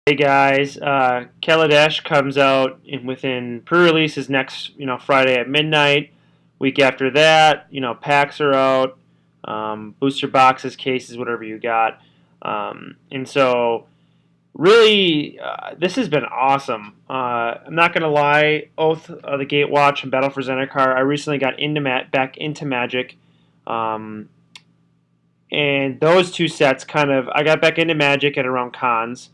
Hey guys, Kaladesh comes out within pre-release is next, Friday at midnight. Week after that, packs are out, booster boxes, cases, whatever you got, and so really, this has been awesome. I'm not gonna lie, Oath of the Gatewatch and Battle for Zendikar. I recently got back into Magic, um, and those two sets I got back into Magic at around cons.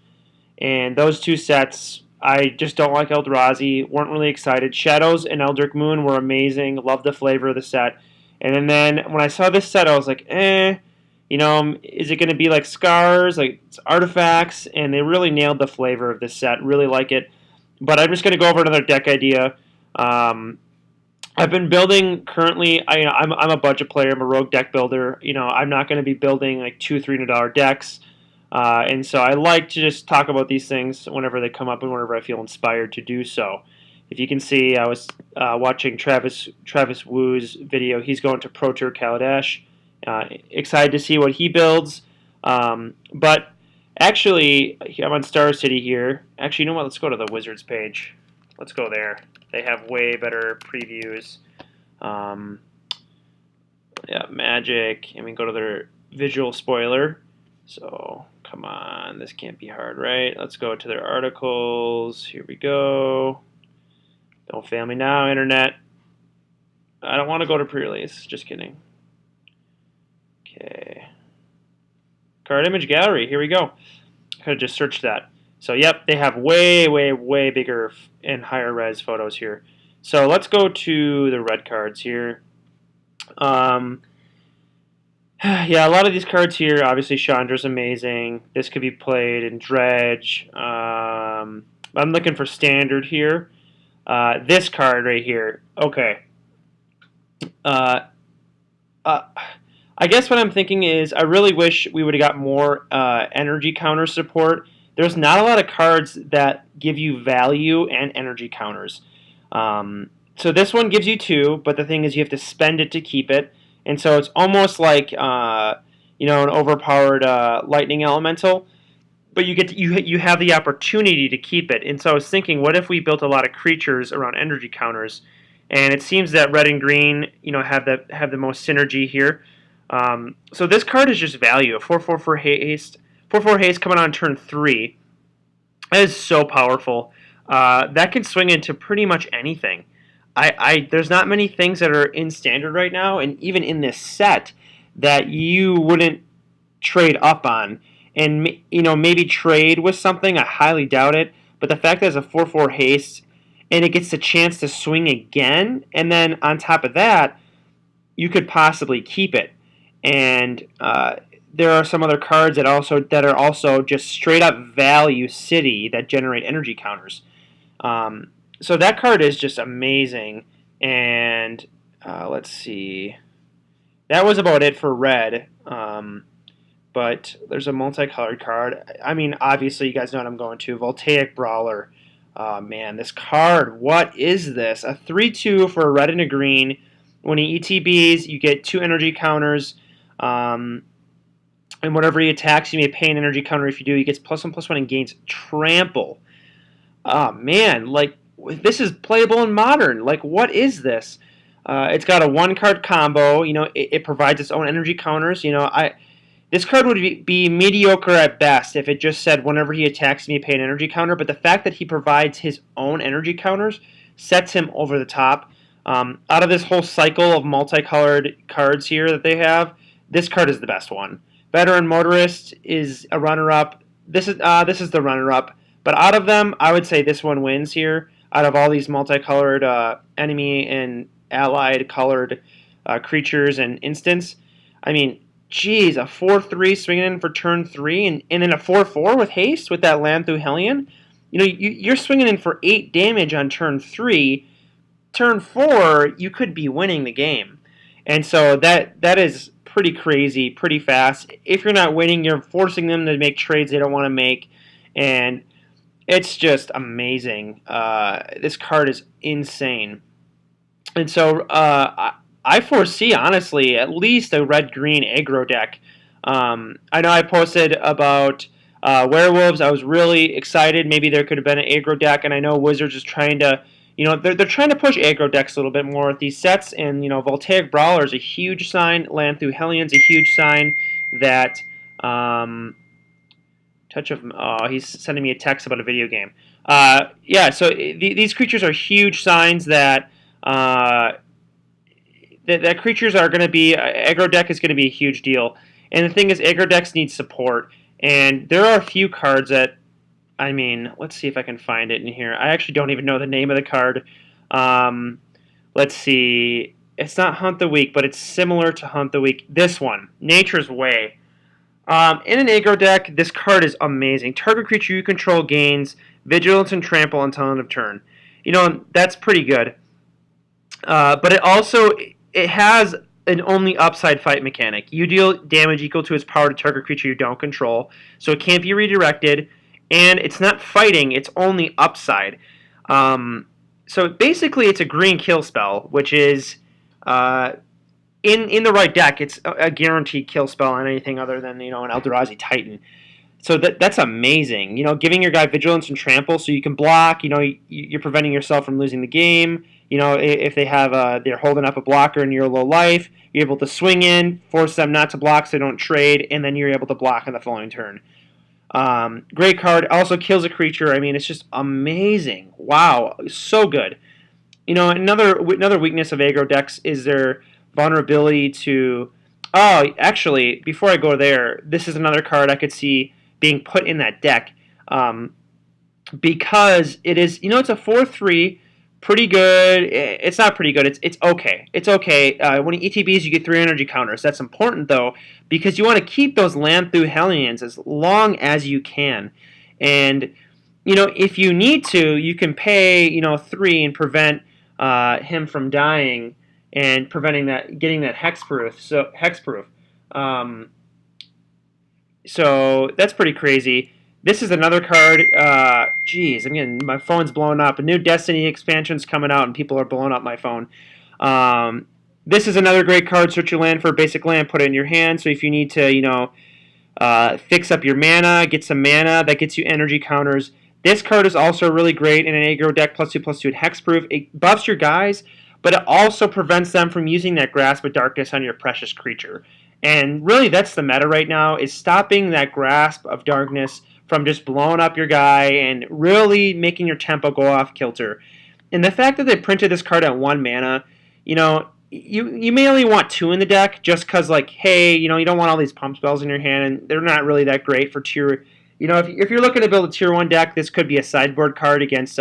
And those two sets, I just don't like Eldrazi. Weren't really excited. Shadows and Eldritch Moon were amazing. Loved the flavor of the set. And then when I saw this set, I was like, is it going to be like Scars, like it's artifacts? And they really nailed the flavor of this set. Really like it. But I'm just going to go over another deck idea. I've been building currently. I'm a budget player. I'm a rogue deck builder. I'm not going to be building like $200-$300 decks. And so I like to just talk about these things whenever they come up and whenever I feel inspired to do so. If you can see, I was watching Travis Wu's video. He's going to Pro Tour Kaladesh. Excited to see what he builds. But actually, I'm on Star City here. Actually, you know what? Let's go to the Wizards page. Let's go there. They have way better previews. Yeah, Magic. And we go to their visual spoiler. So, come on, this can't be hard, right? Let's go to their articles. Here we go. Don't fail me now, Internet. I don't want to go to pre-release. Just kidding. Okay. Card image gallery. Here we go. I could have just searched that. So, yep, they have way, way, way bigger and higher res photos here. So, let's go to the red cards here. Yeah, a lot of these cards here, obviously Chandra's amazing. This could be played in Dredge. I'm looking for standard here. This card right here. Okay. I guess what I'm thinking is I really wish we would have got more energy counter support. There's not a lot of cards that give you value and energy counters. So this one gives you 2, but the thing is you have to spend it to keep it. And so it's almost like an overpowered lightning elemental, but you have the opportunity to keep it. And so I was thinking, what if we built a lot of creatures around energy counters? And it seems that red and green, have the most synergy here. So this card is just value. A 4/4 for haste, 4/4 haste coming on turn 3. That is so powerful. That can swing into pretty much anything. There's not many things that are in standard right now, and even in this set, that you wouldn't trade up on, and maybe trade with something. I highly doubt it. But the fact that it's a 4/4 haste, and it gets the chance to swing again, and then on top of that, you could possibly keep it. And there are some other cards that are also just straight up value city that generate energy counters. So that card is just amazing, and let's see. That was about it for red, but there's a multicolored card. I mean, obviously, you guys know what I'm going to. Voltaic Brawler. Man, this card, what is this? A 3/2 for a red and a green. When he ETBs, you get 2 energy counters, and whenever he attacks, you may pay an energy counter. If you do, he gets +1/+1 and gains trample. Oh, man, like, this is playable in Modern. Like, what is this? It's got a 1-card combo. It provides its own energy counters. This card would be mediocre at best if it just said whenever he attacks me, pay an energy counter. But the fact that he provides his own energy counters sets him over the top. Out of this whole cycle of multicolored cards here that they have, this card is the best one. Veteran Motorist is a runner-up. This is the runner-up. But out of them, I would say this one wins here. Out of all these multicolored enemy and allied colored creatures and instants. I mean, geez, a 4/3 swinging in for turn 3, and then a 4/4 with haste with that Land Through Hellion. You're swinging in for 8 damage on turn 3. Turn 4, you could be winning the game. And so that is pretty crazy, pretty fast. If you're not winning, you're forcing them to make trades they don't want to make. And it's just amazing. This card is insane. And so I foresee, honestly, at least a red-green aggro deck. I know I posted about Werewolves, I was really excited. Maybe there could have been an aggro deck, and I know Wizards is trying to, they're trying to push aggro decks a little bit more with these sets. And Voltaic Brawler is a huge sign. Land through Hellion's a huge sign that. Touch of he's sending me a text about a video game. Yeah, so these creatures are huge signs that that creatures are going to be aggro deck is going to be a huge deal. And the thing is, aggro decks need support, and there are a few cards that let's see if I can find it in here. I actually don't even know the name of the card. Let's see. It's not Hunt the Weak, but it's similar to Hunt the Weak. This one, Nature's Way. In an aggro deck, this card is amazing. Target creature you control gains Vigilance and Trample until end of turn. That's pretty good. But it has an only upside fight mechanic. You deal damage equal to its power to target creature you don't control, so it can't be redirected, and it's not fighting, it's only upside. So basically it's a green kill spell, which is... In the right deck, it's a guaranteed kill spell on anything other than an Eldrazi Titan. So that's amazing. Giving your guy Vigilance and Trample so you can block. You're preventing yourself from losing the game. If they have they're holding up a blocker and you're low life, you're able to swing in, force them not to block so they don't trade, and then you're able to block on the following turn. Great card. Also kills a creature. It's just amazing. Wow, so good. Another weakness of aggro decks is their vulnerability to... Oh, actually, before I go there, this is another card I could see being put in that deck. Because it is... it's a 4/3, pretty good. It's not pretty good. It's okay. It's okay. When you ETBs, you get 3 energy counters. That's important, though, because you want to keep those Land Through Hellions as long as you can. And, if you need to, you can pay, 3 and prevent him from dying and preventing getting that hexproof. So that's pretty crazy. This is another card. Geez, my phone's blowing up. A new Destiny expansion's coming out, and people are blowing up my phone. This is another great card. Search your land for a basic land, put it in your hand. So if you need to, fix up your mana, get some mana, that gets you energy counters. This card is also really great in an aggro deck, +2/+2 and hexproof. It buffs your guys, but it also prevents them from using that Grasp of Darkness on your precious creature. And really, that's the meta right now, is stopping that Grasp of Darkness from just blowing up your guy and really making your tempo go off kilter. And the fact that they printed this card at 1 mana, you may only want 2 in the deck just because, hey, you don't want all these pump spells in your hand, and they're not really that great for tier... if you're looking to build a tier 1 deck, this could be a sideboard card against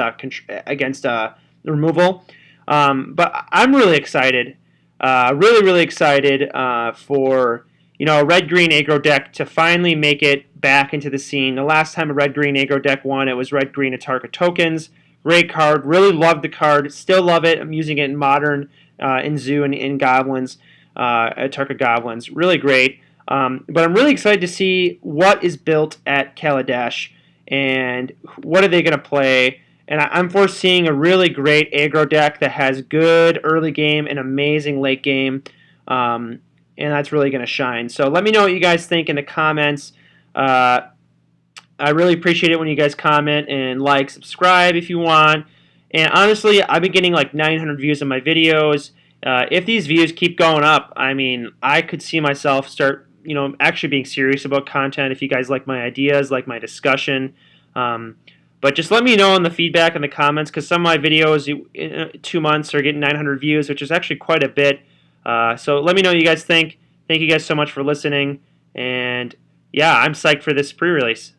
removal. But I'm really excited, really excited for a red-green aggro deck to finally make it back into the scene. The last time a red-green aggro deck won, it was red-green Atarka Tokens. Great card. Really love the card. Still love it. I'm using it in Modern, in Zoo, and in Goblins, Atarka Goblins. Really great. But I'm really excited to see what is built at Kaladesh and what are they going to play. And I'm foreseeing a really great aggro deck that has good early game and amazing late game. And that's really going to shine. So let me know what you guys think in the comments. I really appreciate it when you guys comment and subscribe if you want. And honestly, I've been getting 900 views on my videos. If these views keep going up, I could see myself start, actually being serious about content if you guys like my ideas, like my discussion. But just let me know in the feedback in the comments, because some of my videos in 2 months are getting 900 views, which is actually quite a bit. So let me know what you guys think. Thank you guys so much for listening. And yeah, I'm psyched for this pre-release.